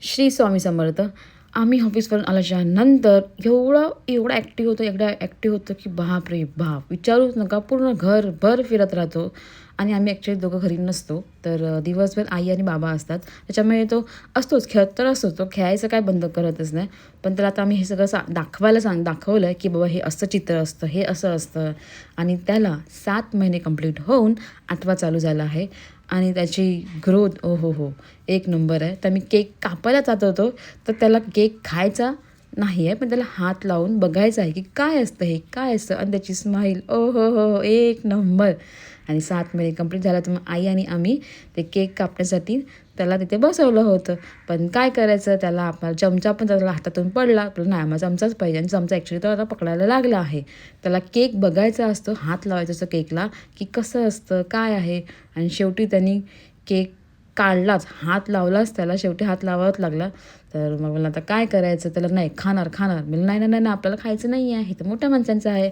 श्री स्वामी समर्थ. आम्ही ऑफिसवरून आल्याच्यानंतर एवढा ॲक्टिव्ह होतो की बापरे बाप! विचारूच नका. पूर्ण घरभर फिरत राहतो आणि आम्ही ॲक्च्युली दोघं घरी नसतो. तर दिवसभर आई आणि बाबा असतात. त्याच्यामुळे तो असतोच, खेळत तर असतोच. तो खेळायचं काय बंद करतच नाही. पण त्याला आता आम्ही हे सगळं दाखवलं की बाबा हे असं चित्र असतं, हे असं असतं. आणि त्याला 7 महिने कंप्लीट होऊन 8वा चालू झाला आहे. आणि त्याची ग्रोथ हो, एक नंबर आहे. तर मी केक कापायला जात होतो, तर त्याला केक खायचा नाही आहे, पण त्याला हात लावून बघायचं आहे की काय असतं हे, काय असतं? आणि त्याची स्माईल हो, एक नंबर. आणि 7 महिने कंप्लीट झाला, तर मग आई आणि आम्ही ते केक कापण्यासाठी त्याला तिथे बसवलं होतं. पण काय करायचं, त्याला आपला चमचा पण त्याला हातातून पडला. आपल्याला नाही, माझा चमचाच पाहिजे आणि चमचा ॲक्च्युली तो आता पकडायला लागला आहे. त्याला केक बघायचा असतो, हात लावायचा असतो केकला, की कसं असतं, काय आहे. आणि शेवटी त्यांनी केक काढलाच, हात लावलाच त्याला, शेवटी हात लावावाच लागला. तर मग मला आता काय करायचं, त्याला नाही खाणार. मी नाही, आपल्याला खायचं नाही आहे, हे तर मोठ्या माणसांचं आहे.